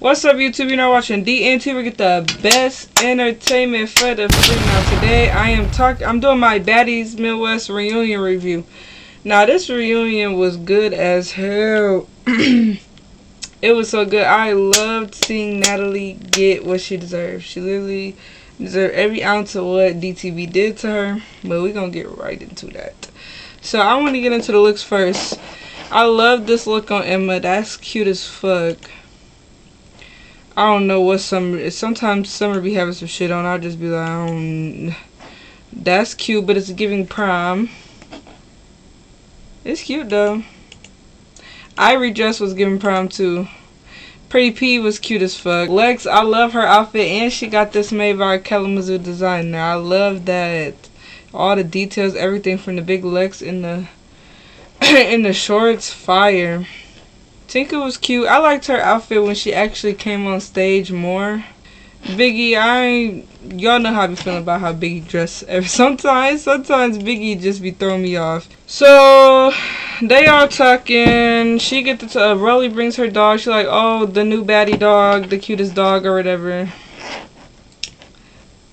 What's up, YouTube? You're not watching DNT. We get the best entertainment for the free. Now today I'm doing my Baddies Midwest reunion review. Now this reunion was good as hell. It was so good. I loved seeing Natalie get what she deserved. She literally deserved every ounce of what DTV did to her. But we're gonna get right into that. So I want to get into the looks first. I love this look on Emma. That's cute as fuck. I don't know what Summer. Sometimes Summer be having some shit on. I'll just be like, that's cute, but it's giving prom. It's cute though. Ivory dress was giving prom too. Pretty P was cute as fuck. Lex, I love her outfit, and she got this made by Kalamazoo designer. I love that. All the details, everything from the big Lex in the in the shorts, fire. Tinka was cute. I liked her outfit when she actually came on stage more. Biggie, y'all know how I be feeling about how Biggie dress. Sometimes Biggie just be throwing me off. So they all talking. She get the Rolly brings her dog. She like, oh, the new baddie dog, the cutest dog or whatever.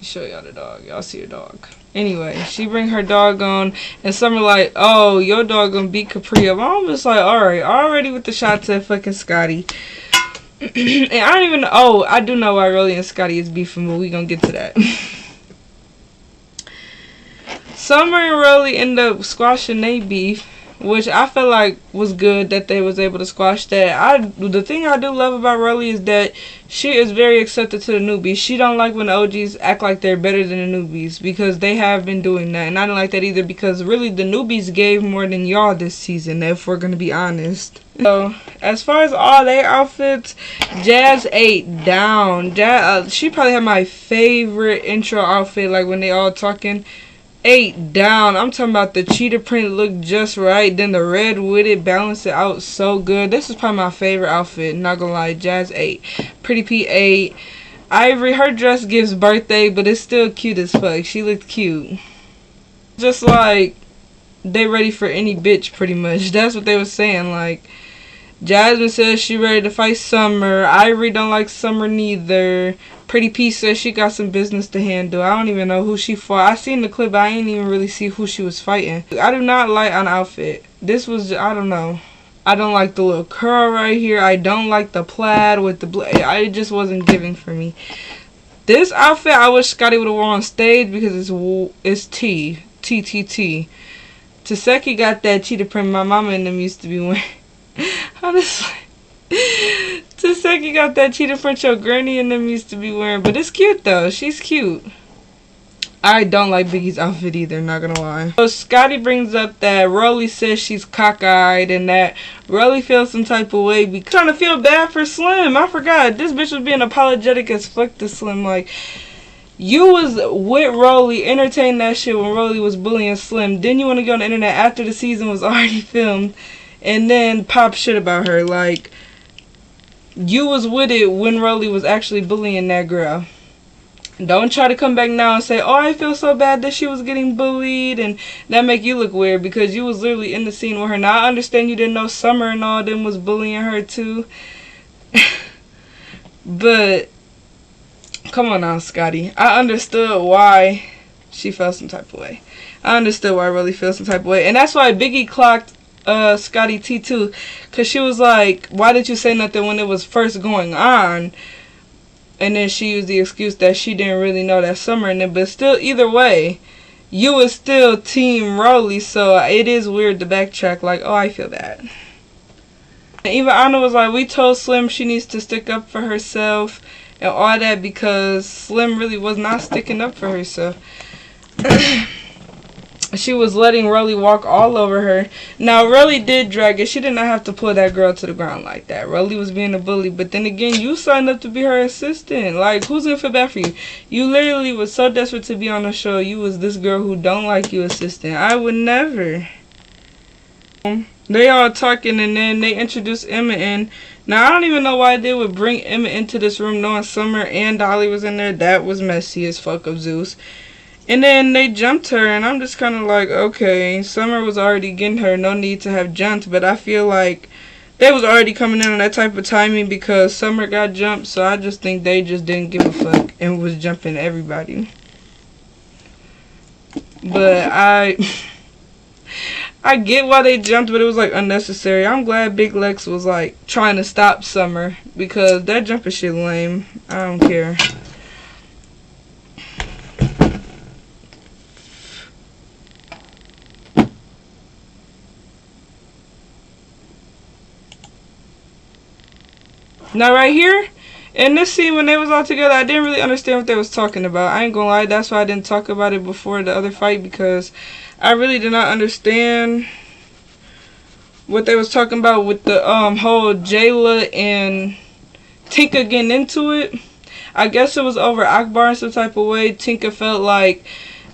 Show y'all the dog. Y'all see her dog. Anyway, she bring her dog on, and Summer like, oh, your dog gonna beat Capri up. I'm just like, alright, already with the shots at fucking Scotty. And I don't even know. Oh, I do know why Rolly and Scotty is beefing, but we gonna get to that. Summer and Rolly end up squashing their beef, which I feel like was good that they was able to squash that. The thing I do love about Rolly is that she is very accepted to the newbies. She don't like when the OGs act like they're better than the newbies, because they have been doing that. And I don't like that either, because really the newbies gave more than y'all this season, if we're going to be honest. So, as far as all their outfits, Jazz ate down. She probably had my favorite intro outfit, like when they all talking. Ate down. I'm talking about the cheetah print looked just right. Then the red with it balanced it out so good. This is probably my favorite outfit. Not gonna lie. Jazz 8. Pretty P 8. Ivory, her dress gives birthday, but it's still cute as fuck. She looked cute. Just like they ready for any bitch pretty much. That's what they was saying. Like Jasmine says she ready to fight Summer. Ivory don't like Summer neither. Pretty P says she got some business to handle. I don't even know who she fought. I seen the clip, but I ain't even really see who she was fighting. I do not like an outfit. This was, I don't know. I don't like the little curl right here. I don't like the plaid with the it just wasn't giving for me. This outfit, I wish Scotty would have worn on stage, because it's T. Taseki got that cheetah print my mama and them used to be wearing. Honestly. Taseki got that cheetah print your granny and them used to be wearing. But it's cute though. She's cute. I don't like Biggie's outfit either, not gonna lie. So Scotty brings up that Rolly says she's cockeyed, and that Rolly feels some type of way because trying to feel bad for Slim. I forgot. This bitch was being apologetic as fuck to Slim. Like, you was with Rolly, entertaining that shit when Rolly was bullying Slim. Then you want to go on the internet after the season was already filmed and then pop shit about her. Like, you was with it when Rolly was actually bullying that girl. Don't try to come back now and say, oh, I feel so bad that she was getting bullied, and that make you look weird, because you was literally in the scene with her. Now, I understand you didn't know Summer and all them was bullying her too. But come on now, Scotty. I understood why she felt some type of way. I understood why Rolly feels some type of way. And that's why Biggie clocked Scotty T too, because she was like, why did you say nothing when it was first going on? And then she used the excuse that she didn't really know that Summer in it. But still, either way, you was still Team Rolly, so it is weird to backtrack like, oh, I feel bad. And even Anna was like, we told Slim she needs to stick up for herself and all that, because Slim really was not sticking up for herself. She was letting Rolly walk all over her. Now, Rolly did drag it. She did not have to pull that girl to the ground like that. Rolly was being a bully. But then again, you signed up to be her assistant. Like, who's going to feel bad for you? You literally was so desperate to be on the show. You was this girl who don't like you assistant. I would never. They all talking, and then they introduced Emma in. Now, I don't even know why they would bring Emma into this room knowing Summer and Dolly was in there. That was messy as fuck of Zeus. And then they jumped her, and I'm just kind of like, okay, Summer was already getting her, no need to have jumped. But I feel like They was already coming in on that type of timing because Summer got jumped, so I just think they just didn't give a fuck and was jumping everybody. But I get why they jumped, but it was like unnecessary. I'm glad Big Lex was like trying to stop Summer because that jumping shit lame. I don't care. Now right here, in this scene when they was all together, I didn't really understand what they was talking about. I ain't gonna lie, that's why I didn't talk about it before the other fight, because I really did not understand what they was talking about with the whole Jayla and Tinka getting into it. I guess it was over Akbar in some type of way. Tinka felt like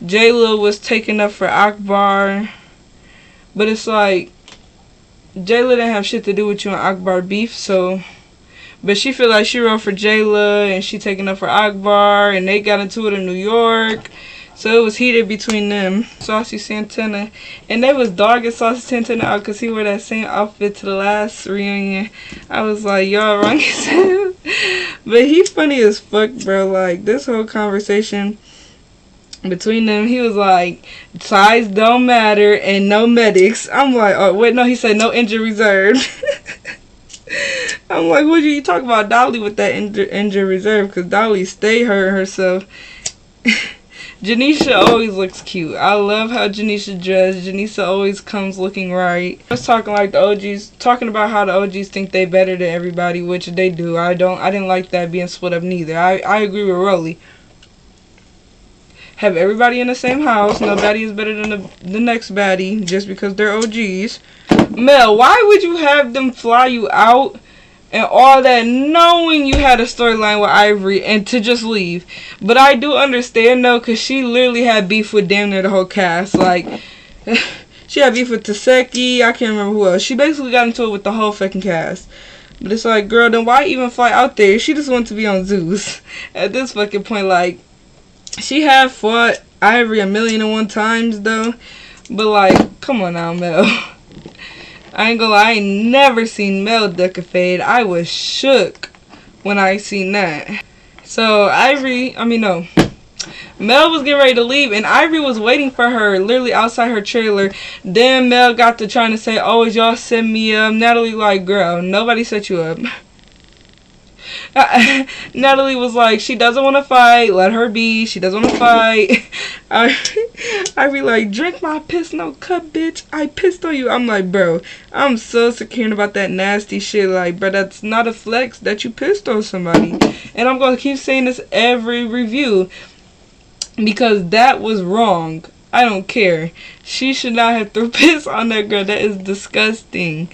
Jayla was taking up for Akbar, but it's like Jayla didn't have shit to do with you and Akbar beef, so. But she feel like she wrote for Jayla and she taking up for Akbar, and they got into it in New York. So it was heated between them. Saucy Santana. And they was dogging Saucy Santana out because he wore that same outfit to the last reunion. I was like, y'all wrong as hell. But he funny as fuck, bro. Like, this whole conversation between them, he was like, size don't matter and no medics. I'm like, oh, wait, no, he said no injury reserve. I'm like, what are you talking about Dolly with that injury reserve? Because Dolly stay hurt herself. Janisha always looks cute. I love how Janisha dressed. Janisha always comes looking right. I was talking like the OGs, talking about how the OGs think they better than everybody, which they do. I didn't like that being split up neither. I agree with Rolly. Have everybody in the same house. No baddie is better than the next baddie just because they're OGs. Mel, why would you have them fly you out and all that knowing you had a storyline with Ivory and to just leave? But I do understand though, because she literally had beef with damn near the whole cast. Like, she had beef with Taseki, I can't remember who else. She basically got into it with the whole fucking cast. But it's like, girl, then why even fly out there? She just wanted to be on Zeus. At this fucking point, like, she had fought Ivory 1,000,001 times though. But like, come on now, Mel. I ain't gonna lie, I ain't never seen Mel duck a fade. I was shook when I seen that. So Mel was getting ready to leave and Ivory was waiting for her literally outside her trailer. Then Mel got to trying to say, oh, y'all set me up. Natalie like, girl, nobody set you up. Natalie was like, she doesn't want to fight, let her be, she doesn't want to fight. I be like, drink my piss no cup, bitch, I pissed on you. I'm like, bro, I'm so secure about that nasty shit. Like, bro, that's not a flex that you pissed on somebody. And I'm gonna keep saying this every review because that was wrong. I don't care. She should not have threw piss on that girl. That is disgusting.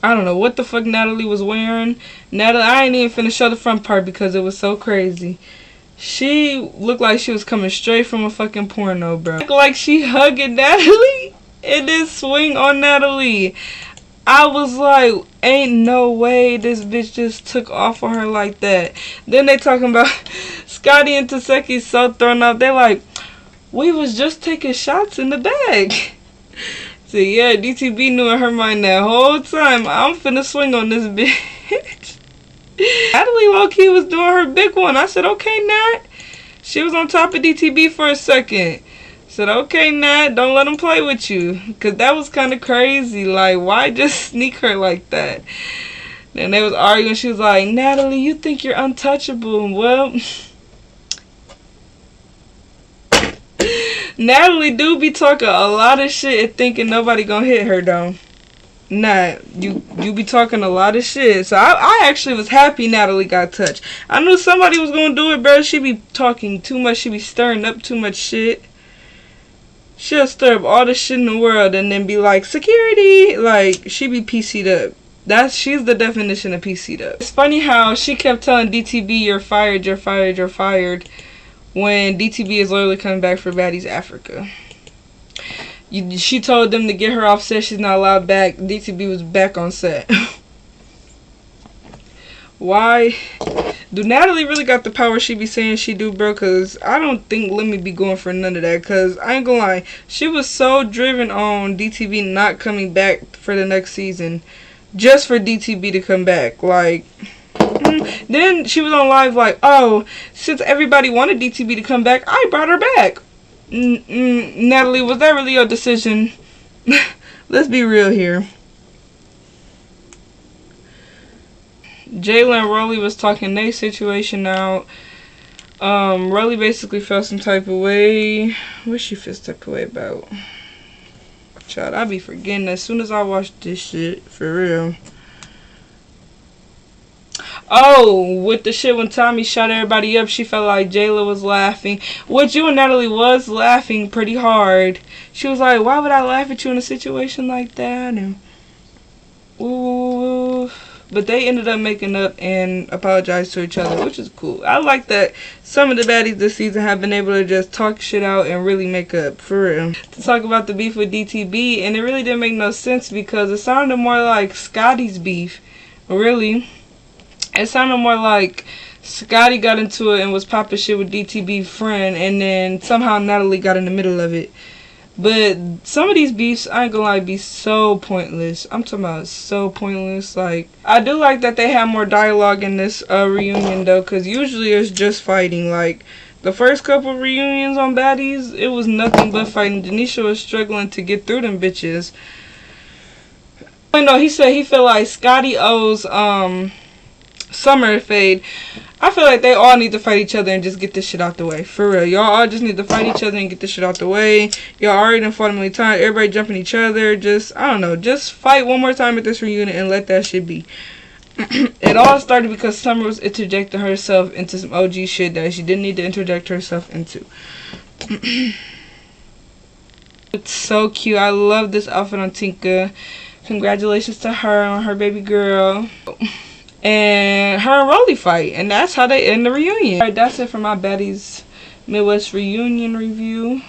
I don't know what the fuck Natalie was wearing. Natalie, I ain't even finna show the front part because it was so crazy. She looked like she was coming straight from a fucking porno, bro. Looked like she hugging Natalie and then swing on Natalie. I was like, ain't no way this bitch just took off on her like that. Then they talking about Scotty and Taseki so thrown up. They like, we was just taking shots in the bag. So yeah, DTB knew in her mind that whole time, I'm finna swing on this bitch. Natalie low-key was doing her big one. I said, okay, Nat. She was on top of DTB for a second. Said, okay, Nat, don't let him play with you. Because that was kind of crazy. Like, why just sneak her like that? Then they was arguing. She was like, Natalie, you think you're untouchable. Well, Natalie do be talking a lot of shit and thinking nobody gonna hit her though. Nah, you be talking a lot of shit. So I actually was happy Natalie got touched. I knew somebody was gonna do it, bro. She be talking too much. She be stirring up too much shit. She'll stir up all the shit in the world and then be like, security. Like, she be PC'd up. She's the definition of PC'd up. It's funny how she kept telling DTB, you're fired, you're fired, you're fired, when DTB is literally coming back for Baddies Africa. She told them to get her off set. She's not allowed back. DTB was back on set. Why? Do Natalie really got the power she be saying she do, bro? Because I don't think Lemmy be going for none of that. Because I ain't gonna lie. She was so driven on DTB not coming back for the next season just for DTB to come back. Like, then she was on live like, oh, since everybody wanted DTB to come back, I brought her back. Natalie, was that really your decision? Let's be real here. Jayla and Rolly was talking their situation out. Rolly basically felt some type of way. What she feel some type of way about? Child, I be forgetting as soon as I watch this shit. For real. Oh, with the shit when Tommy shot everybody up, she felt like Jayla was laughing. Which you and Natalie was laughing pretty hard. She was like, why would I laugh at you in a situation like that? And ooh. But they ended up making up and apologized to each other, which is cool. I like that some of the baddies this season have been able to just talk shit out and really make up, for real. To talk about the beef with DTB, and it really didn't make no sense because it sounded more like Scotty's beef. Really. It sounded more like Scotty got into it and was popping shit with DTB's friend, and then somehow Natalie got in the middle of it. But some of these beefs, I ain't gonna lie, be so pointless. I'm talking about so pointless. Like, I do like that they have more dialogue in this reunion, though, because usually it's just fighting. Like, the first couple reunions on Baddies, it was nothing but fighting. Denisha was struggling to get through them bitches. I know, he said he feel like Scotty owes Summer a fade. I feel like they all need to fight each other and just get this shit out the way. For real. Y'all all just need to fight each other and get this shit out the way. Y'all already done fought a million times. Everybody jumping each other. Just, I don't know. Just fight one more time at this reunion and let that shit be. It all started because Summer was interjecting herself into some OG shit that she didn't need to interject herself into. It's so cute. I love this outfit on Tinka. Congratulations to her on her baby girl. And her and Rolly fight, and that's how they end the reunion. Alright, that's it for my Baddies Midwest reunion review.